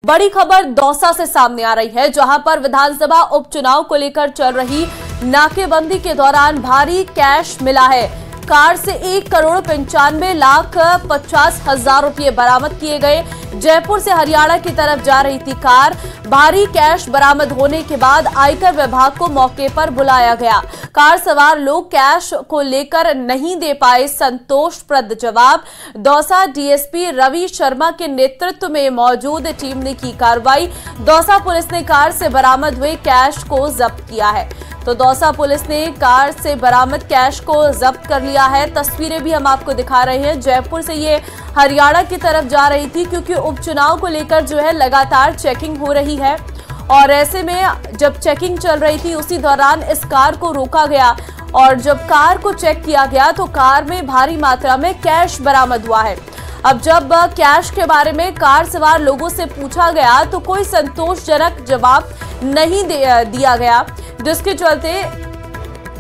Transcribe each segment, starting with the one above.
बड़ी खबर दौसा से सामने आ रही है, जहां पर विधानसभा उपचुनाव को लेकर चल रही नाकेबंदी के दौरान भारी कैश मिला है। कार से 1,95,50,000 रुपए बरामद किए गए। जयपुर से हरियाणा की तरफ जा रही थी कार। भारी कैश बरामद होने के बाद आयकर विभाग को मौके पर बुलाया गया। कार सवार लोग कैश को लेकर नहीं दे पाए संतोषप्रद जवाब। दौसा डीएसपी रवि शर्मा के नेतृत्व में मौजूद टीम ने की कार्रवाई। दौसा पुलिस ने कार से बरामद हुए कैश को जब्त किया है। तो दौसा पुलिस ने कार से बरामद कैश को जब्त कर लिया है। तस्वीरें भी हम आपको दिखा रहे हैं। जयपुर से ये हरियाणा की तरफ जा रही थी, क्योंकि उपचुनाव को लेकर जो है लगातार चेकिंग हो रही है। और ऐसे में जब चेकिंग चल रही थी उसी दौरान इस कार को रोका गया और जब कार को चेक किया गया तो कार में भारी मात्रा में कैश बरामद हुआ है। अब जब कैश के बारे में कार सवार लोगों से पूछा गया तो कोई संतोषजनक जवाब नहीं दिया गया, जिसके चलते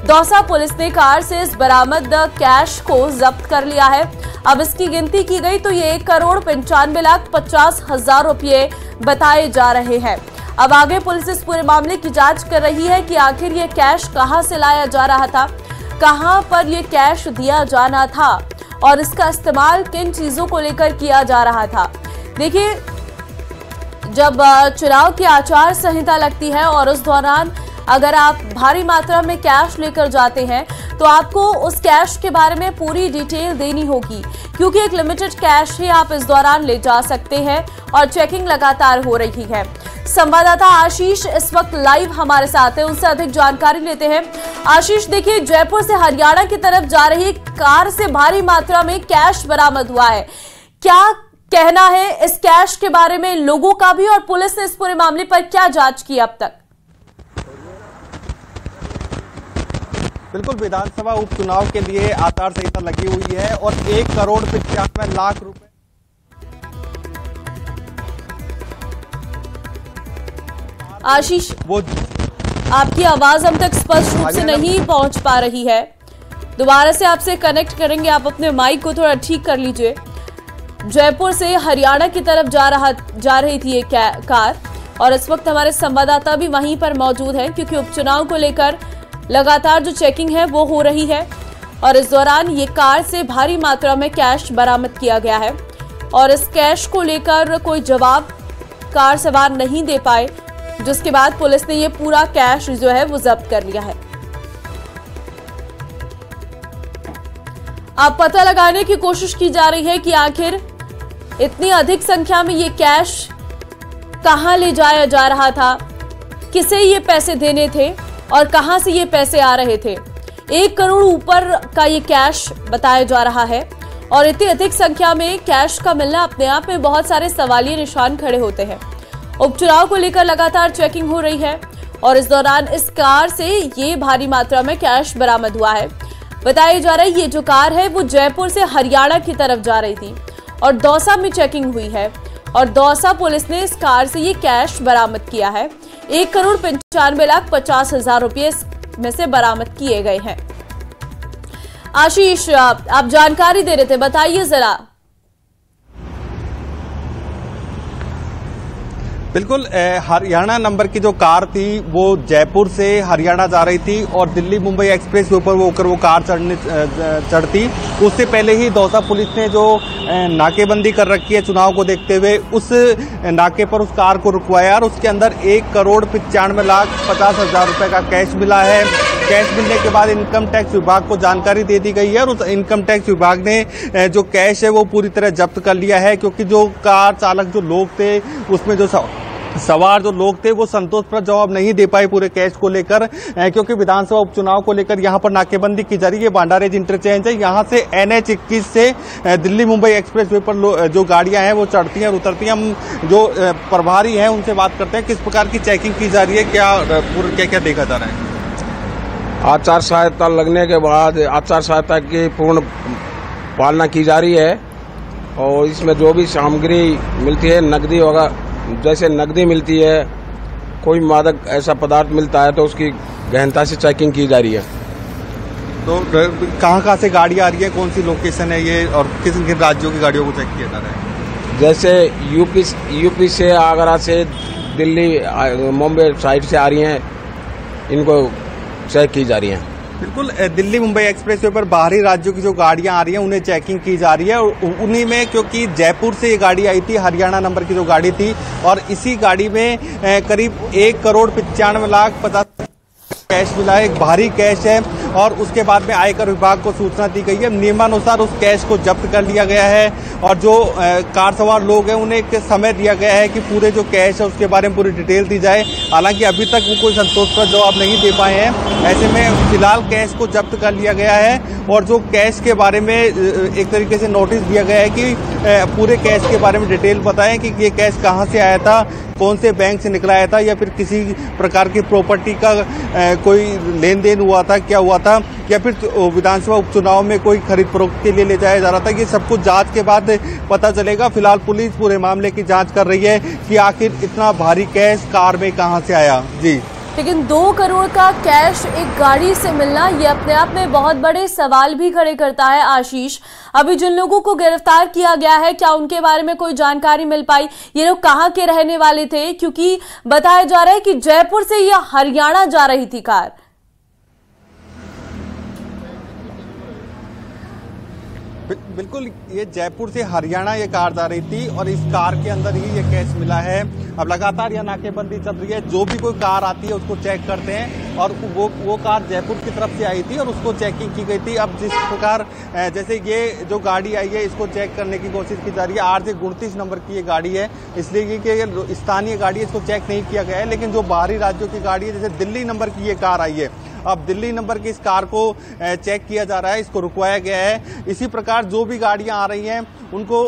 दौसा पुलिस ने कार से इस बरामद कैश को जब्त कर लिया है। अब इसकी गिनती की गई तो ये 1,95,50,000 रुपए बताए जा रहे हैं। अब आगे पुलिस इस पूरे मामले की जांच कर रही है कि आखिर ये कैश कहां से लाया जा रहा था, कहां पर ये कैश दिया जाना था और इसका इस्तेमाल किन चीजों को लेकर किया जा रहा था। देखिए, जब चुनाव की आचार संहिता लगती है और उस दौरान अगर आप भारी मात्रा में कैश लेकर जाते हैं तो आपको उस कैश के बारे में पूरी डिटेल देनी होगी, क्योंकि एक लिमिटेड कैश ही आप इस दौरान ले जा सकते हैं और चेकिंग लगातार हो रही है। संवाददाता आशीष इस वक्त लाइव हमारे साथ है, उनसे अधिक जानकारी लेते हैं। आशीष, देखिए, जयपुर से हरियाणा की तरफ जा रही कार से भारी मात्रा में कैश बरामद हुआ है। क्या कहना है इस कैश के बारे में लोगों का भी, और पुलिस ने इस पूरे मामले पर क्या जांच की अब तक? बिल्कुल, विधानसभा उपचुनाव के लिए आचार संहिता लगी हुई है और 1,95,00,000 रुपए आशीष, आपकी आवाज हम तक स्पष्ट रूप से नहीं पहुंच पा रही है। दोबारा से आपसे कनेक्ट करेंगे, आप अपने माइक को थोड़ा ठीक कर लीजिए। जयपुर से हरियाणा की तरफ जा रही थी ये कार और इस वक्त हमारे संवाददाता भी वहीं पर मौजूद हैं, क्योंकि उपचुनाव को लेकर लगातार जो चेकिंग है वो हो रही है और इस दौरान ये कार से भारी मात्रा में कैश बरामद किया गया है और इस कैश को लेकर कोई जवाब कार सवार नहीं दे पाए, जिसके बाद पुलिस ने ये पूरा कैश जो है वो जब्त कर लिया है। अब पता लगाने की कोशिश की जा रही है कि आखिर इतनी अधिक संख्या में ये कैश कहां ले जाया जा रहा था, किसे ये पैसे देने थे और कहां से ये पैसे आ रहे थे। 1 करोड़ ऊपर का ये कैश बताया जा रहा है और इतनी अधिक संख्या में कैश का मिलना अपने आप में बहुत सारे सवालिया निशान खड़े होते हैं। उपचुनाव को लेकर लगातार चेकिंग हो रही है और इस दौरान इस कार से ये भारी मात्रा में कैश बरामद हुआ है। बताया जा रहा है ये जो कार है वो जयपुर से हरियाणा की तरफ जा रही थी और दौसा में चेकिंग हुई है और दौसा पुलिस ने इस कार से ये कैश बरामद किया है। 1,95,50,000 रुपए में से बरामद किए गए हैं। आशीष, आप जानकारी दे रहे थे, बताइए जरा। बिल्कुल, हरियाणा नंबर की जो कार थी वो जयपुर से हरियाणा जा रही थी और दिल्ली मुंबई एक्सप्रेस के ऊपर वो कार चढ़ती। उससे पहले ही दौसा पुलिस ने जो नाकेबंदी कर रखी है चुनाव को देखते हुए, उस नाके पर उस कार को रुकवाया और उसके अंदर 1,95,50,000 रुपए का कैश मिला है। कैश मिलने के बाद इनकम टैक्स विभाग को जानकारी दे दी गई है और उस इनकम टैक्स विभाग ने जो कैश है वो पूरी तरह जब्त कर लिया है, क्योंकि जो कार चालक जो लोग थे उसमें जो सवार जो लोग थे वो संतोषप्रद जवाब नहीं दे पाए पूरे कैश को लेकर, क्योंकि विधानसभा उपचुनाव को लेकर यहाँ पर नाकेबंदी की जा रही है। बांडारेज इंटरचेंज है, यहाँ से NH 21 से दिल्ली मुंबई एक्सप्रेस वे पर जो गाड़ियां हैं वो चढ़ती हैं और उतरती हैं। हम जो प्रभारी हैं उनसे बात करते हैं, किस प्रकार की चेकिंग की जा रही है, क्या क्या देखा जा रहा है। आचार संहिता लगने के बाद आचार संहिता की पूर्ण पालना की जा रही है और इसमें जो भी सामग्री मिलती है, नकदी वगैरह, जैसे नकदी मिलती है, कोई मादक ऐसा पदार्थ मिलता है तो उसकी गहनता से चेकिंग की जा रही है। तो कहाँ से गाड़ी आ रही है, कौन सी लोकेशन है ये और किन किन राज्यों की गाड़ियों को चेक किया जा रहा है? जैसे यूपी से, आगरा से, दिल्ली, मुंबई साइड से आ रही हैं, इनको चेक की जा रही हैं। बिल्कुल, दिल्ली मुंबई एक्सप्रेसवे पर बाहरी राज्यों की जो गाड़ियां आ रही हैं उन्हें चेकिंग की जा रही है। और उन्हीं में, क्योंकि जयपुर से ये गाड़ी आई थी, हरियाणा नंबर की जो गाड़ी थी, और इसी गाड़ी में करीब 1,95,50,000 कैश मिला है, एक भारी कैश है। और उसके बाद में आयकर विभाग को सूचना दी गई है। नियमानुसार उस कैश को जब्त कर लिया गया है और जो कार सवार लोग हैं उन्हें एक समय दिया गया है कि पूरे जो कैश है उसके बारे में पूरी डिटेल दी जाए। हालांकि अभी तक वो कोई संतोषप्रद जवाब नहीं दे पाए हैं। ऐसे में फिलहाल कैश को जब्त कर लिया गया है और जो कैश के बारे में एक तरीके से नोटिस दिया गया है कि पूरे कैश के बारे में डिटेल बताएं कि ये कैश कहाँ से आया था, कौन से बैंक से निकला आया था, या फिर किसी प्रकार की प्रॉपर्टी का कोई लेन देन हुआ था, क्या हुआ था, या फिर विधानसभा उपचुनाव में कोई खरीद फरोख्त के लिए ले जाया जा रहा था। ये सब कुछ जांच के बाद पता चलेगा। फिलहाल पुलिस पूरे मामले की जांच कर रही है कि आखिर इतना भारी कैश कार में कहां से आया। जी, लेकिन 2 करोड़ का कैश एक गाड़ी से मिलना ये अपने आप में बहुत बड़े सवाल भी खड़े करता है। आशीष, अभी जिन लोगों को गिरफ्तार किया गया है, क्या उनके बारे में कोई जानकारी मिल पाई? ये लोग कहाँ के रहने वाले थे? क्योंकि बताया जा रहा है कि जयपुर से ये हरियाणा जा रही थी कार। बिल्कुल, ये जयपुर से हरियाणा ये कार जा रही थी और इस कार के अंदर ही ये कैश मिला है। अब लगातार यह नाकेबंदी चल रही है। जो भी कोई कार आती है उसको चेक करते हैं और वो कार जयपुर की तरफ से आई थी और उसको चेकिंग की गई थी। अब जिस प्रकार जैसे ये जो गाड़ी आई है इसको चेक करने की कोशिश की जा रही है। RJ 39 नंबर की ये गाड़ी है, इसलिए कि स्थानीय गाड़ी है, इसको चेक नहीं किया गया है। लेकिन जो बाहरी राज्यों की गाड़ी है, जैसे दिल्ली नंबर की ये कार आई है, अब दिल्ली नंबर की इस कार को चेक किया जा रहा है, इसको रुकवाया गया है। इसी प्रकार जो भी गाड़ियां आ रही हैं उनको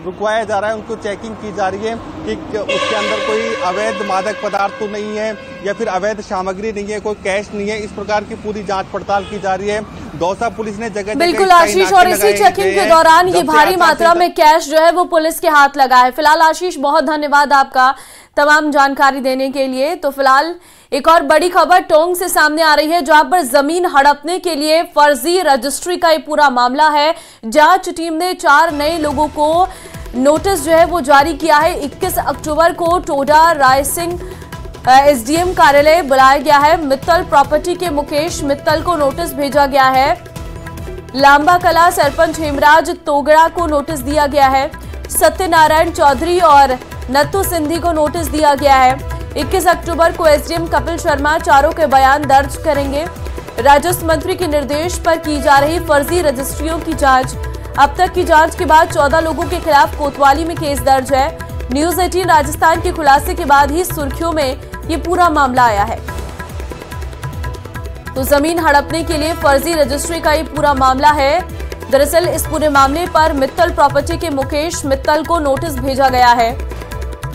रुकवाया जा रहा है, उनको चेकिंग की जा रही है कि उसके अंदर कोई अवैध मादक पदार्थ तो नहीं है या फिर अवैध सामग्री नहीं है, कोई कैश नहीं है। इस प्रकार की पूरी जांच पड़ताल की जा रही है। दौसा पुलिस ने जगह बिल्कुल आशीष, और इसी चेकिंग के दौरान ये भारी मात्रा में कैश जो है वो पुलिस के हाथ लगा है। फिलहाल आशीष, बहुत धन्यवाद आपका तमाम जानकारी देने के लिए। तो फिलहाल एक और बड़ी खबर टोंक से सामने आ रही है, जहां पर जमीन हड़पने के लिए फर्जी रजिस्ट्री का ये पूरा मामला है। जांच टीम ने 4 नए लोगों को नोटिस जो है वो जारी किया है। 21 अक्टूबर को टोडा रायसिंह SDM कार्यालय बुलाया गया है। मित्तल प्रॉपर्टी के मुकेश मित्तल को नोटिस भेजा गया है। लांबा कला सरपंच हेमराज तोगड़ा को नोटिस दिया गया है। सत्यनारायण चौधरी और नत्थु सिंधी को नोटिस दिया गया है। 21 अक्टूबर को SDM कपिल शर्मा चारों के बयान दर्ज करेंगे। राजस्व मंत्री के निर्देश पर की जा रही फर्जी रजिस्ट्रियों की जांच। अब तक की जांच के बाद 14 लोगों के खिलाफ कोतवाली में केस दर्ज है। न्यूज 18 राजस्थान के खुलासे के बाद ही सुर्खियों में ये पूरा मामला आया है। तो जमीन हड़पने के लिए फर्जी रजिस्ट्री का ये पूरा मामला है। दरअसल इस पूरे मामले पर मित्तल प्रॉपर्टी के मुकेश मित्तल को नोटिस भेजा गया है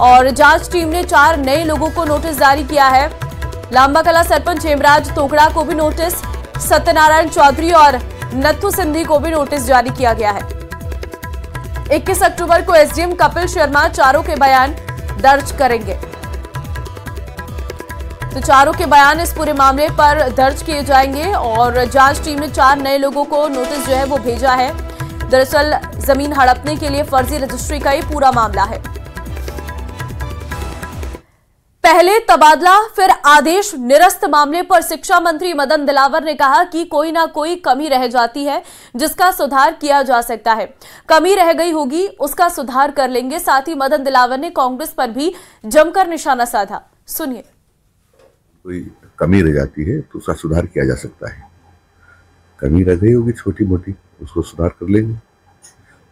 और जांच टीम ने 4 नए लोगों को नोटिस जारी किया है। लांबा कला सरपंच हेमराज तोगड़ा को भी नोटिस, सत्यनारायण चौधरी और नत्थु सिंधी को भी नोटिस जारी किया गया है। 21 अक्टूबर को SDM कपिल शर्मा चारों के बयान दर्ज करेंगे। तो चारों के बयान इस पूरे मामले पर दर्ज किए जाएंगे और जांच टीम ने 4 नए लोगों को नोटिस जो है वो भेजा है। दरअसल जमीन हड़पने के लिए फर्जी रजिस्ट्री का ये पूरा मामला है। पहले तबादला फिर आदेश निरस्त मामले पर शिक्षा मंत्री मदन दिलावर ने कहा कि कोई ना कोई कमी रह जाती है जिसका सुधार किया जा सकता है। कमी रह गई होगी, उसका सुधार कर लेंगे। साथ ही मदन दिलावर ने कांग्रेस पर भी जमकर निशाना साधा। सुनिए। कोई कमी रह जाती है तो उसका सुधार किया जा सकता है। कमी रह गई होगी छोटी मोटी, उसको सुधार कर लेंगे।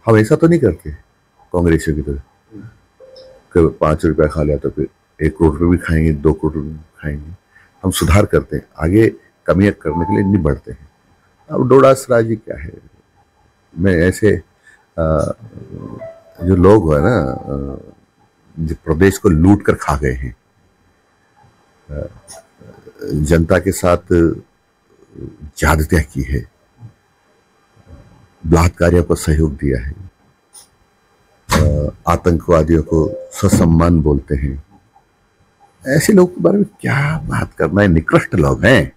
हम ऐसा तो नहीं करते कांग्रेसियों की तरह 5 रुपया खा लिया तो फिर 1 करोड़ रुपये भी खाएंगे, 2 करोड़ रुपये भी खाएंगे। हम सुधार करते हैं, आगे कमियां करने के लिए नहीं बढ़ते हैं। अब डोडास राजी क्या है, मैं ऐसे जो लोग है ना जो प्रदेश को लूट कर खा गए हैं, जनता के साथ ज्यादतियां की है, बलात्कारियों को सहयोग दिया है, आतंकवादियों को ससम्मान बोलते हैं, ऐसे लोगों के बारे में क्या बात करना है। निकृष्ट लोग हैं।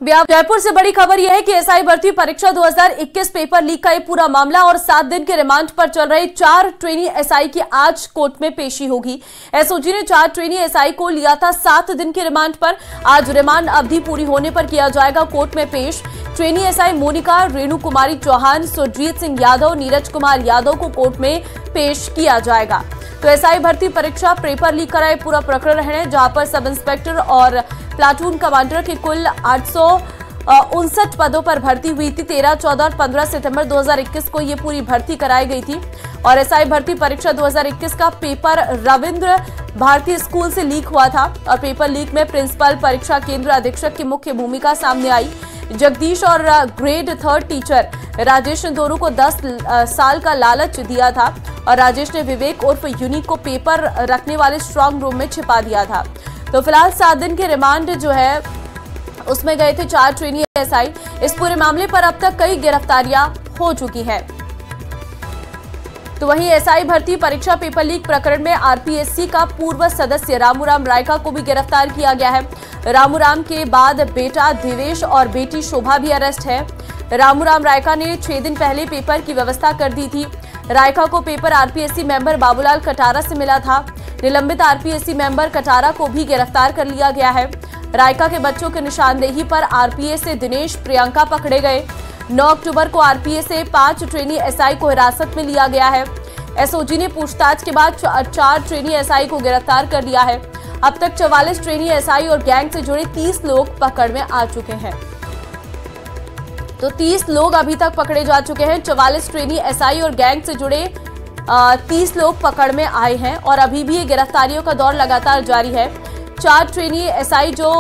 जयपुर से बड़ी खबर यह है कि एसआई भर्ती परीक्षा 2021 पेपर लीक का ये पूरा मामला और 7 दिन के रिमांड पर चल रहे 4 ट्रेनी एसआई की आज कोर्ट में पेशी होगी। एसओजी ने 4 ट्रेनी एसआई को लिया था 7 दिन के रिमांड पर। आज रिमांड अवधि पूरी होने पर किया जाएगा कोर्ट में पेश। ट्रेनी एसआई मोनिका, रेणु कुमारी चौहान, सुरजीत सिंह यादव, नीरज कुमार यादव को कोर्ट में पेश किया जाएगा। तो एसआई भर्ती परीक्षा पेपर लीक का पूरा प्रकरण है, जहां पर सब इंस्पेक्टर और प्लाटून कमांडर की कुल 859 पदों पर भर्ती हुई थी। 13, 14 और 15 सितंबर 2021 को ये पूरी भर्ती कराई गई थी। और एसआई भर्ती परीक्षा 2021 का पेपर रविंद्र भारती स्कूल से लीक हुआ था और पेपर लीक में प्रिंसिपल, परीक्षा केंद्र अधीक्षक की मुख्य भूमिका सामने आई। जगदीश और ग्रेड 3 टीचर राजेश ने दोनों को 10 साल का लालच दिया था और राजेश ने विवेक उर्फ यूनिक को पेपर रखने वाले स्ट्रांग रूम में छिपा दिया था। तो फिलहाल 7 दिन के रिमांड जो है उसमें गए थे 4 ट्रेनी एसआई। इस पूरे मामले पर अब तक कई गिरफ्तारियां हो चुकी हैं। तो वहीं एसआई भर्ती परीक्षा पेपर लीक प्रकरण में आरपीएससी का पूर्व सदस्य रामूराम रायका को भी गिरफ्तार किया गया है। रामूराम के बाद बेटा देवेश और बेटी शोभा भी अरेस्ट है। रामूराम रायका ने 6 दिन पहले पेपर की व्यवस्था कर दी थी। रायका को paper RPSC member Babulal Katara से मिला था। निलंबित आरपीएससी मेंबर कटारा को भी गिरफ्तार कर लिया गया है। रायका के बच्चों की निशानदेही पर आरपीए से दिनेश, प्रियंका पकड़े गए। 9 अक्टूबर को आरपीए से 5 ट्रेनी एसआई को हिरासत में लिया गया है। एसओजी ने पूछताछ के बाद 4 ट्रेनी एसआई को गिरफ्तार कर लिया है। अब तक 44 ट्रेनी एसआई और गैंग से जुड़े 30 लोग पकड़ में आ चुके हैं। तो 30 लोग अभी तक पकड़े जा चुके हैं। 44 ट्रेनी एसआई और गैंग से जुड़े 30 लोग पकड़ में आए हैं और अभी भी ये गिरफ्तारियों का दौर लगातार जारी है। 4 ट्रेनी एसआई जो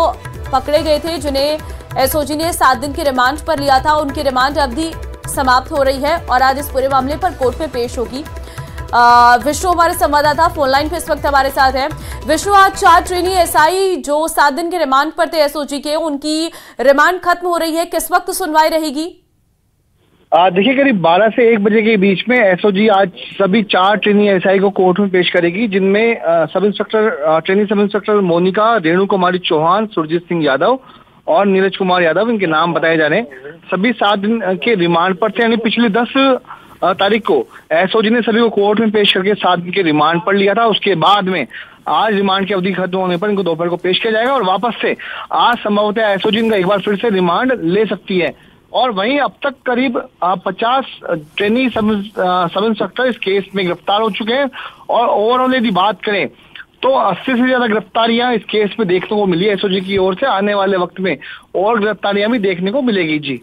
पकड़े गए थे, जिन्हें एसओजी ने 7 दिन के रिमांड पर लिया था, उनकी रिमांड अवधि समाप्त हो रही है और आज इस पूरे मामले पर कोर्ट में पेश होगी। विष्णु हमारे संवाददाता फोन लाइन पे इस वक्त हमारे साथ है। विष्णु, आज 4 ट्रेनी एसआई जो 7 दिन के रिमांड पर थे एसओजी के, उनकी रिमांड खत्म हो रही है। किस वक्त सुनवाई रहेगी? देखिए, करीब 12 से 1 बजे के बीच में एसओजी आज सभी 4 ट्रेनी एसआई को कोर्ट में पेश करेगी, जिनमें trainee sub inspector Monika, Renu Kumari Chauhan, Surjit Singh Yadav और नीरज कुमार यादव, इनके नाम बताए जा रहे हैं। सभी 7 दिन के रिमांड पर थे, यानी पिछली 10 तारीख को एसओजी ने सभी को कोर्ट में पेश करके 7 दिन के रिमांड पर लिया था। उसके बाद में आज रिमांड की अवधि खत्म होने पर इनको दोपहर को पेश किया जाएगा और वापस से आज संभवतः एसओजी इनका एक बार फिर से रिमांड ले सकती है। और वहीं अब तक करीब 50 ट्रेनी सब इंस्पेक्टर इस केस में गिरफ्तार हो चुके हैं और ओवरऑल यदि बात करें तो 80 से ज्यादा गिरफ्तारियां इस केस में देखने को मिली है एसओजी की ओर से। आने वाले वक्त में और गिरफ्तारियां भी देखने को मिलेगी। जी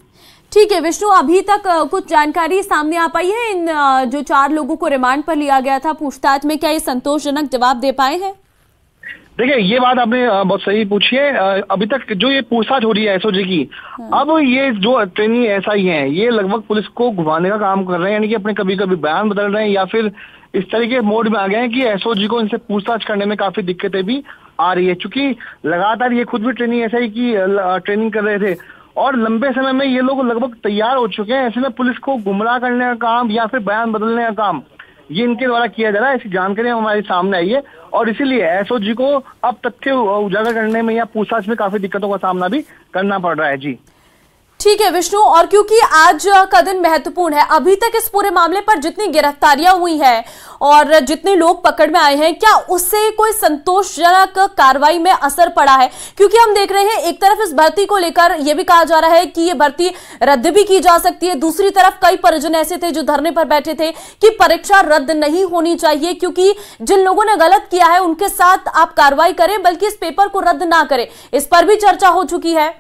ठीक है विष्णु, अभी तक कुछ जानकारी सामने आ पाई है इन जो 4 लोगों को रिमांड पर लिया गया था पूछताछ में, क्या ये संतोषजनक जवाब दे पाए हैं? देखिए, ये बात आपने बहुत सही पूछी है। अभी तक जो ये पूछताछ हो रही है एसओजी की, अब ये जो ट्रेनी एसआई हैं, ये लगभग पुलिस को घुमाने का काम कर रहे हैं, यानी कि अपने कभी कभी बयान बदल रहे हैं या फिर इस तरीके के मोड में आ गए हैं कि एसओजी को इनसे पूछताछ करने में काफी दिक्कतें भी आ रही है, क्योंकि लगातार ये खुद भी ट्रेनी एसआई की ट्रेनिंग कर रहे थे और लंबे समय में ये लोग लगभग तैयार हो चुके हैं। ऐसे में पुलिस को गुमराह करने का काम या फिर बयान बदलने का काम ये इनके द्वारा किया जा रहा है। ऐसी जानकारी हमारे सामने आई है और इसीलिए एसओजी को अब तथ्य उजागर करने में या पूछताछ में काफी दिक्कतों का सामना भी करना पड़ रहा है। जी ठीक है विष्णु, और क्योंकि आज का दिन महत्वपूर्ण है, अभी तक इस पूरे मामले पर जितनी गिरफ्तारियां हुई हैं और जितने लोग पकड़ में आए हैं, क्या उससे कोई संतोषजनक कार्रवाई में असर पड़ा है? क्योंकि हम देख रहे हैं एक तरफ इस भर्ती को लेकर यह भी कहा जा रहा है कि ये भर्ती रद्द भी की जा सकती है, दूसरी तरफ कई परिजन ऐसे थे जो धरने पर बैठे थे कि परीक्षा रद्द नहीं होनी चाहिए, क्योंकि जिन लोगों ने गलत किया है उनके साथ आप कार्रवाई करें, बल्कि इस पेपर को रद्द ना करें। इस पर भी चर्चा हो चुकी है।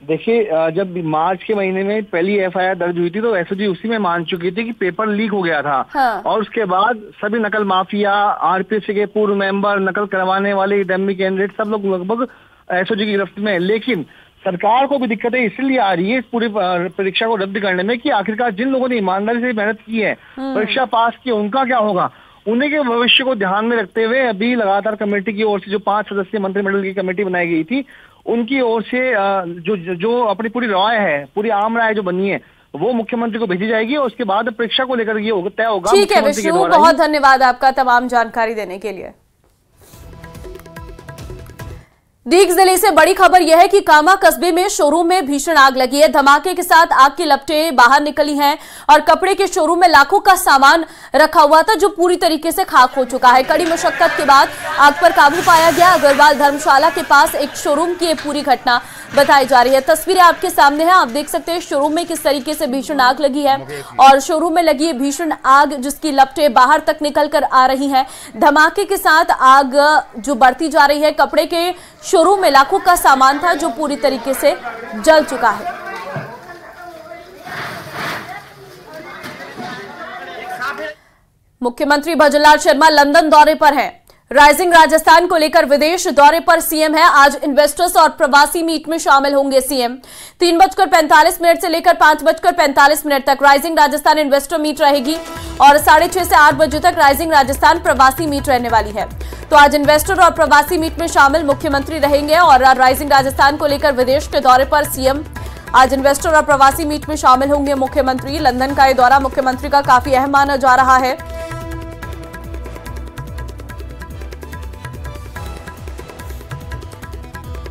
देखिए, जब मार्च के महीने में पहली एफआईआर दर्ज हुई थी तो एसओजी उसी में मान चुकी थी कि पेपर लीक हो गया था। हाँ। और उसके बाद सभी नकल माफिया, आरपीएससी के पूर्व मेंबर, नकल करवाने वाले डमी कैंडिडेट सब लोग लगभग एसओजी की गिरफ्त में है। लेकिन सरकार को भी दिक्कतें इसलिए आ रही है इस पूरी परीक्षा को रद्द करने में कि आखिरकार जिन लोगों ने ईमानदारी से मेहनत की है, परीक्षा पास की, उनका क्या होगा। उन्हीं के भविष्य को ध्यान में रखते हुए अभी लगातार कमेटी की ओर से जो 5 सदस्यीय मंत्रिमंडल की कमेटी बनाई गई थी, उनकी ओर से जो अपनी पूरी राय है, पूरी आम राय जो बनी है, वो मुख्यमंत्री को भेजी जाएगी और उसके बाद परीक्षा को लेकर ये तय होगा। ठीक है विष्णु, बहुत धन्यवाद आपका तमाम जानकारी देने के लिए। दीग जिले से बड़ी खबर यह है कि कामा कस्बे में शोरूम में भीषण आग लगी है। धमाके के साथ आग की लपटें बाहर निकली हैं और कपड़े के शोरूम में लाखों का सामान रखा हुआ था जो पूरी तरीके से खाक हो चुका है। कड़ी मशक्कत के बाद आग पर काबू पाया गया। अग्रवाल धर्मशाला के पास एक शोरूम की पूरी घटना बताई जा रही है। तस्वीरें आपके सामने हैं, आप देख सकते हैं शोरूम में किस तरीके से भीषण आग लगी है और शोरूम में लगी है भीषण आग जिसकी लपटें बाहर तक निकल कर आ रही हैं। धमाके के साथ आग जो बढ़ती जा रही है। कपड़े के शोरूम में लाखों का सामान था जो पूरी तरीके से जल चुका है। मुख्यमंत्री भजनलाल शर्मा लंदन दौरे पर हैं। राइजिंग राजस्थान को लेकर विदेश दौरे पर सीएम है। आज इन्वेस्टर्स और प्रवासी मीट में शामिल होंगे सीएम। 3:45 से लेकर 5:45 तक राइजिंग राजस्थान इन्वेस्टर मीट रहेगी और 6:30 से 8 बजे तक राइजिंग राजस्थान प्रवासी मीट रहने वाली है। तो आज इन्वेस्टर और प्रवासी मीट में शामिल मुख्यमंत्री रहेंगे और राइजिंग राजस्थान को लेकर विदेश के दौरे पर सीएम। आज इन्वेस्टर और प्रवासी मीट में शामिल होंगे मुख्यमंत्री। लंदन का यह दौरा मुख्यमंत्री का काफी अहम माना जा रहा है।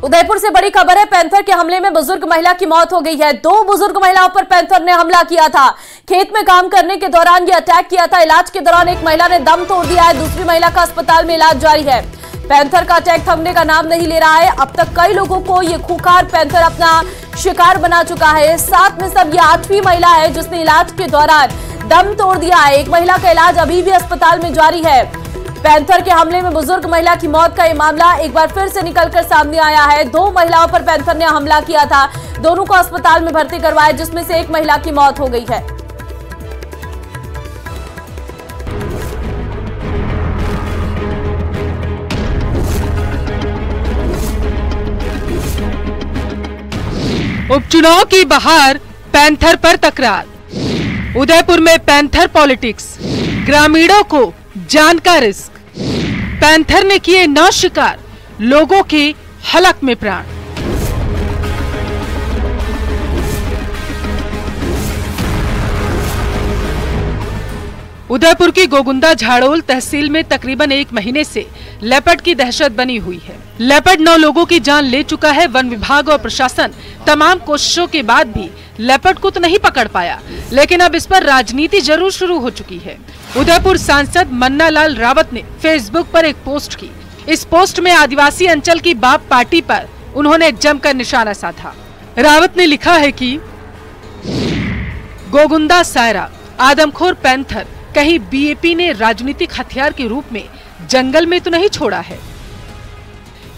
उदयपुर से बड़ी खबर है। पैंथर के हमले में बुजुर्ग महिला की मौत हो गई है। 2 बुजुर्ग महिलाओं पर पैंथर ने हमला किया था। खेत में काम करने के दौरान ये अटैक किया था। इलाज के दौरान एक महिला ने दम तोड़ दिया है। दूसरी महिला का अस्पताल में इलाज जारी है। पैंथर का अटैक थमने का नाम नहीं ले रहा है। अब तक कई लोगों को ये खूंखार पैंथर अपना शिकार बना चुका है। साथ में सब ये 8वीं महिला है जिसने इलाज के दौरान दम तोड़ दिया है। एक महिला का इलाज अभी भी अस्पताल में जारी है। पैंथर के हमले में बुजुर्ग महिला की मौत का ये मामला एक बार फिर से निकलकर सामने आया है। 2 महिलाओं पर पैंथर ने हमला किया था। दोनों को अस्पताल में भर्ती करवाया जिसमें से एक महिला की मौत हो गई है। उपचुनाव की बहार, पैंथर पर तकरार। उदयपुर में पैंथर पॉलिटिक्स, ग्रामीणों को जान का रिस्क। पैंथर ने किए 9 शिकार, लोगों के हलक में प्राण। उदयपुर की गोगुंदा झाड़ोल तहसील में तकरीबन 1 महीने से लेपर्ड की दहशत बनी हुई है। लेपर्ड 9 लोगों की जान ले चुका है। वन विभाग और प्रशासन तमाम कोशिशों के बाद भी लेपर्ड को तो नहीं पकड़ पाया, लेकिन अब इस पर राजनीति जरूर शुरू हो चुकी है। उदयपुर सांसद मन्ना लाल रावत ने फेसबुक पर एक पोस्ट की। इस पोस्ट में आदिवासी अंचल की बाप पार्टी पर उन्होंने जमकर निशाना साधा। रावत ने लिखा है कि गोगुंदा सायरा आदमखोर पैंथर कहीं बीएपी ने राजनीतिक हथियार के रूप में जंगल में तो नहीं छोड़ा है।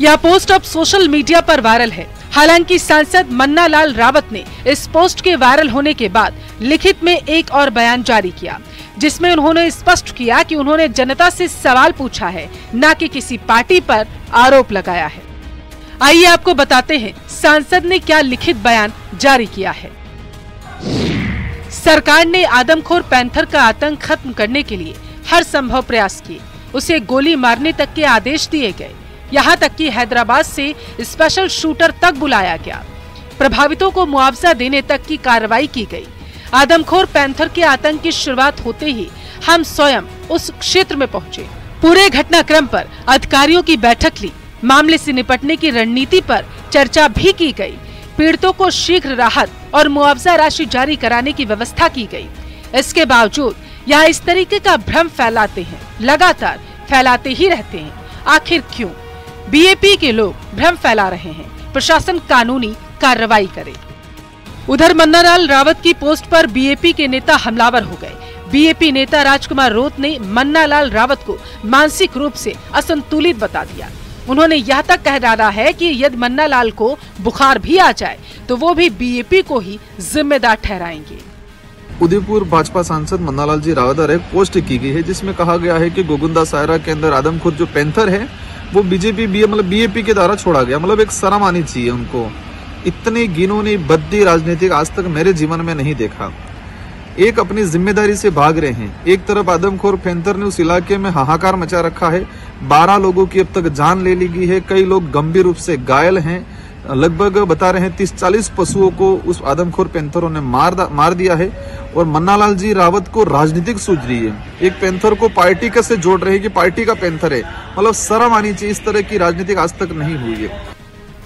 यह पोस्ट अब सोशल मीडिया पर वायरल है। हालांकि सांसद मन्ना लाल रावत ने इस पोस्ट के वायरल होने के बाद लिखित में एक और बयान जारी किया, जिसमें उन्होंने स्पष्ट किया कि उन्होंने जनता से सवाल पूछा है, न कि किसी पार्टी पर आरोप लगाया है। आइए आपको बताते हैं सांसद ने क्या लिखित बयान जारी किया है। सरकार ने आदमखोर पैंथर का आतंक खत्म करने के लिए हर संभव प्रयास किए। उसे गोली मारने तक के आदेश दिए गए। यहाँ तक कि हैदराबाद से स्पेशल शूटर तक बुलाया गया। प्रभावितों को मुआवजा देने तक की कार्रवाई की गई। आदमखोर पैंथर के आतंक की शुरुआत होते ही हम स्वयं उस क्षेत्र में पहुंचे। पूरे घटनाक्रम पर अधिकारियों की बैठक ली। मामले से निपटने की रणनीति पर चर्चा भी की गई। पीड़ितों को शीघ्र राहत और मुआवजा राशि जारी कराने की व्यवस्था की गई। इसके बावजूद यहाँ इस तरीके का भ्रम फैलाते हैं, लगातार फैलाते ही रहते हैं। आखिर क्यों? बीएपी के लोग भ्रम फैला रहे हैं। प्रशासन कानूनी कार्रवाई करे। उधर मन्ना लाल रावत की पोस्ट पर बीएपी के नेता हमलावर हो गए। बीएपी नेता राजकुमार रोत ने मन्ना लाल रावत को मानसिक रूप से असंतुलित बता दिया। उन्होंने यह तक कह डाला है कि यदि मन्ना लाल को बुखार भी आ जाए तो वो भी बीएपी को ही जिम्मेदार ठहराएंगे। उदयपुर भाजपा सांसद मन्ना लाल जी रावत द्वारा एक पोस्ट की गई है जिसमें कहा गया है कि गोगुंदा सायरा के अंदर आदमखोर जो पैंथर है वो बीएपी के द्वारा छोड़ा गया। मतलब एक शर्म आनी चाहिए उनको। इतनी घिनौनी बद्दी राजनीतिक आज तक मेरे जीवन में नहीं देखा। एक अपनी जिम्मेदारी से भाग रहे हैं। एक तरफ आदमखोर पैंथर ने उस इलाके में हाहाकार मचा रखा है। 12 लोगों की अब तक जान ले ली गई है। कई लोग गंभीर रूप से घायल हैं। लगभग बता रहे हैं 30-40 पशुओं को उस आदमखोर पैंथरों ने मार दिया है। और मन्ना लाल जी रावत को राजनीतिक सूझ रही है। एक पैंथर को पार्टी कैसे जोड़ रहे हैं कि पार्टी का पैंथर है। मतलब शर्म आनी चाहिए। इस तरह की राजनीतिक आज तक नहीं हुई है।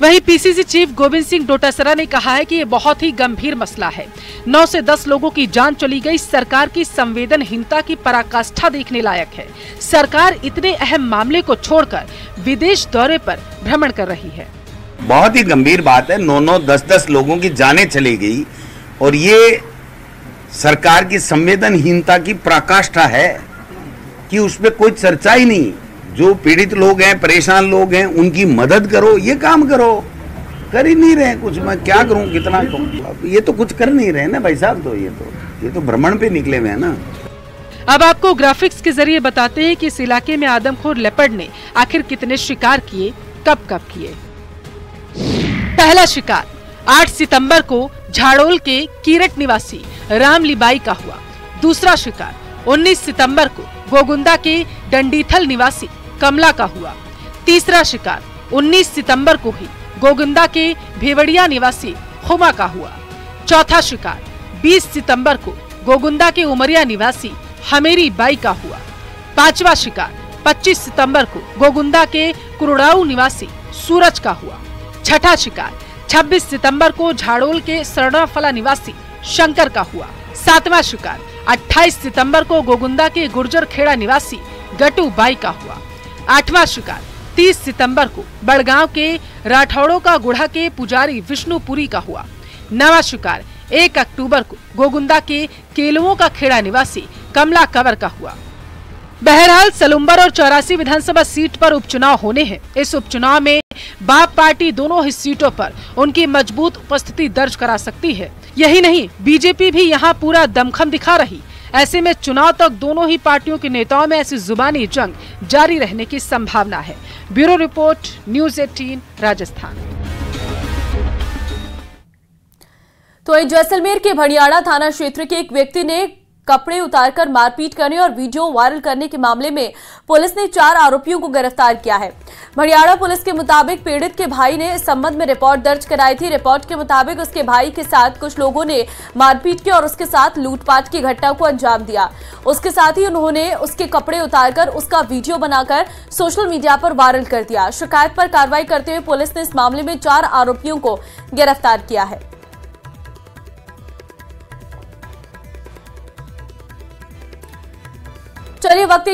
वहीं पीसीसी चीफ गोविंद सिंह डोटासरा ने कहा है कि ये बहुत ही गंभीर मसला है। 9 से 10 लोगों की जान चली गई। सरकार की संवेदनहीनता की पराकाष्ठा देखने लायक है। सरकार इतने अहम मामले को छोड़कर विदेश दौरे पर भ्रमण कर रही है। बहुत ही गंभीर बात है। 9-9, 10-10 लोगों की जानें चली गई और ये सरकार की संवेदनहीनता की पराकाष्ठा है कि उसमें कोई चर्चा ही नहीं। जो पीड़ित लोग हैं, परेशान लोग हैं, उनकी मदद करो, ये काम करो। कर ही नहीं रहे कुछ। मैं क्या करूं, कितना कहूं? ये तो कुछ कर नहीं रहे ना भाई साहब। तो ये तो भ्रमण पे निकले हुए हैं ना। अब आपको ग्राफिक्स के जरिए बताते हैं कि इस इलाके में आदमखोर लेपर्ड ने आखिर कितने शिकार किए, कब कब किए। पहला शिकार 8 सितंबर को झाड़ोल के कीरट निवासी राम लिबाई का हुआ। दूसरा शिकार 19 सितंबर को गोगुंदा के डंडीथल निवासी कमला का हुआ। तीसरा शिकार 19 सितंबर को ही गोगुंदा के भेवड़िया निवासी खुमा का हुआ। चौथा शिकार 20 सितंबर को गोगुंदा के उमरिया निवासी हमेरी बाई का हुआ। पांचवा शिकार 25 सितंबर को गोगुंदा के कुरुड़ाऊ निवासी सूरज का हुआ। छठा शिकार 26 सितंबर को झाड़ोल के सरणाफला निवासी शंकर का हुआ। सातवां शिकार 28 सितंबर को गोगुंदा के गुर्जर खेड़ा निवासी गटू बाई का हुआ। आठवां शिकार 30 सितंबर को बड़गांव के राठौड़ों का गुढ़ा के पुजारी विष्णुपुरी का हुआ। नवा शिकार 1 अक्टूबर को गोगुंदा के केलुओं का खेड़ा निवासी कमला कंवर का हुआ। बहरहाल सलुम्बर और 84 विधानसभा सीट पर उपचुनाव होने हैं। इस उपचुनाव में बाप पार्टी दोनों ही सीटों पर उनकी मजबूत उपस्थिति दर्ज करा सकती है। यही नहीं, बीजेपी भी यहाँ पूरा दमखम दिखा रही। ऐसे में चुनाव तक दोनों ही पार्टियों के नेताओं में ऐसी जुबानी जंग जारी रहने की संभावना है। Bureau report, news 18 Rajasthan. तो जैसलमेर के भड़ियाड़ा थाना क्षेत्र के एक व्यक्ति ने कपड़े उतारकर मारपीट करने और वीडियो वायरल करने के मामले में पुलिस ने 4 आरोपियों को गिरफ्तार किया है। भड़ियाड़ा पुलिस के मुताबिक पीड़ित के भाई ने इस संबंध में रिपोर्ट दर्ज कराई थी। रिपोर्ट के मुताबिक उसके भाई के साथ कुछ लोगों ने मारपीट की और उसके साथ लूटपाट की घटना को अंजाम दिया। उसके साथ ही उन्होंने उसके कपड़े उतारकर उसका वीडियो बनाकर सोशल मीडिया पर वायरल कर दिया। शिकायत पर कार्रवाई करते हुए पुलिस ने इस मामले में 4 आरोपियों को गिरफ्तार किया है। चलिए वक्त